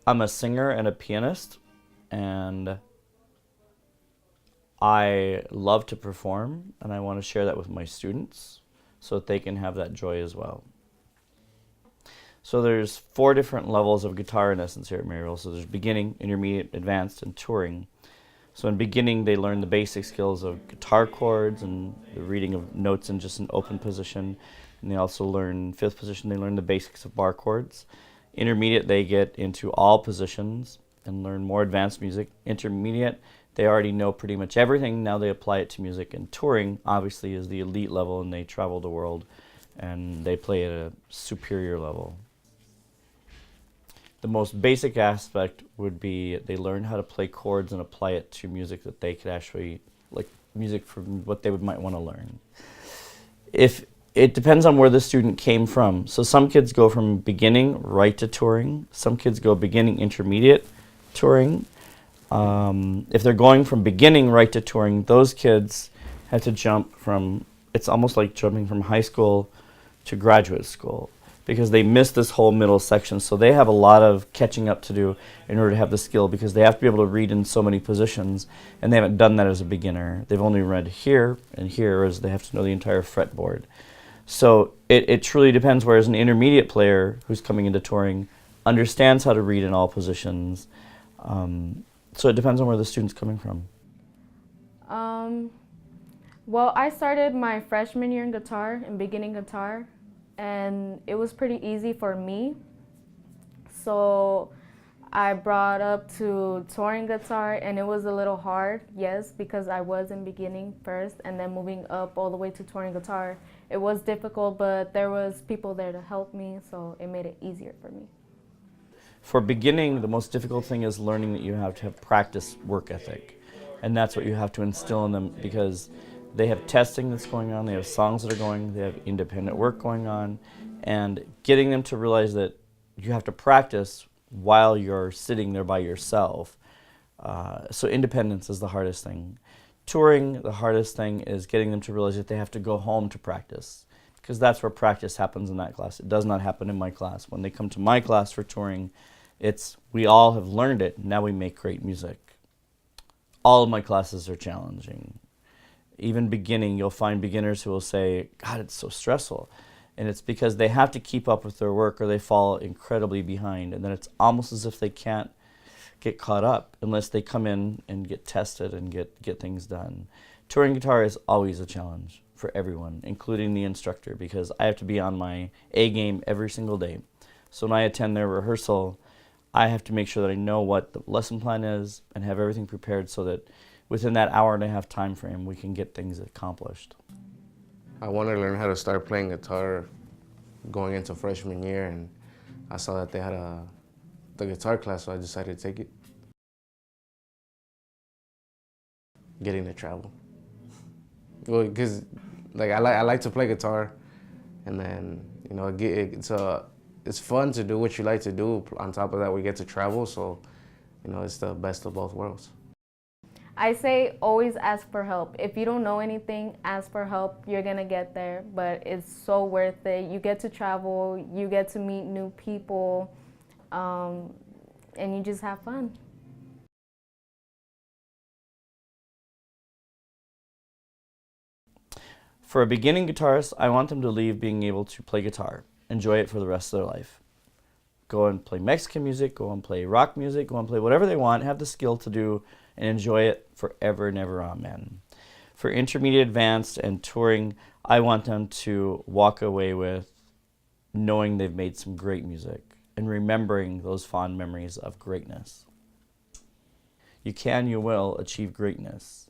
I'm a singer and a pianist, and I love to perform, and I want to share that with my students so that they can have that joy as well. So there's 4 different levels of guitar in essence here at Maryvale. So there's beginning, intermediate, advanced, and touring. So in beginning, they learn the basic skills of guitar chords and the reading of notes in just an open position. And they also learn, 5th position, they learn the basics of bar chords. Intermediate, they get into all positions and learn more advanced music. Intermediate, they already know pretty much everything. Now they apply it to music. And touring, obviously, is the elite level, and they travel the world and they play at a superior level. The most basic aspect would be they learn how to play chords and apply it to music that they could actually, like music from what they might want to learn. If it depends on where the student came from. So some kids go from beginning right to touring. Some kids go beginning, intermediate, touring. If they're going from beginning right to touring, those kids have to jump from, it's almost like jumping from high school to graduate school, because they miss this whole middle section. So they have a lot of catching up to do in order to have the skill, because they have to be able to read in so many positions, and they haven't done that as a beginner. They've only read here and here, as they have to know the entire fretboard. So it truly depends, whereas an intermediate player who's coming into touring understands how to read in all positions. So it depends on where the student's coming from. Well, I started my freshman year in guitar, in beginning guitar, and it was pretty easy for me. So I brought up to touring guitar, and it was a little hard, yes, because I was in beginning first and then moving up all the way to touring guitar. It was difficult, but there was people there to help me, so it made it easier for me. For beginning, the most difficult thing is learning that you have to have practice work ethic. And that's what you have to instill in them, because they have testing that's going on, they have songs that are going, they have independent work going on, and getting them to realize that you have to practice while you're sitting there by yourself. So independence is the hardest thing. Touring, the hardest thing is getting them to realize that they have to go home to practice, because that's where practice happens in that class. It does not happen in my class. When they come to my class for touring, it's we all have learned it, now we make great music. All of my classes are challenging. Even beginning, you'll find beginners who will say, God, it's so stressful. And it's because they have to keep up with their work, or they fall incredibly behind. And then it's almost as if they can't get caught up unless they come in and get tested and get things done. Touring guitar is always a challenge for everyone, including the instructor, because I have to be on my A game every single day. So when I attend their rehearsal, I have to make sure that I know what the lesson plan is and have everything prepared so that within that hour and a half time frame, we can get things accomplished. I wanted to learn how to start playing guitar going into freshman year, and I saw that they had the guitar class, so I decided to take it. Getting to travel. Well, because like I like to play guitar, and then it's fun to do what you like to do. On top of that, we get to travel, so it's the best of both worlds. I say always ask for help. If you don't know anything, ask for help. You're gonna get there, but it's so worth it. You get to travel, you get to meet new people, and you just have fun. For a beginning guitarist, I want them to leave being able to play guitar, enjoy it for the rest of their life. Go and play Mexican music, go and play rock music, go and play whatever they want, have the skill to do, and enjoy it forever and ever, amen. For intermediate, advanced, and touring, I want them to walk away with knowing they've made some great music and remembering those fond memories of greatness. You can, you will achieve greatness.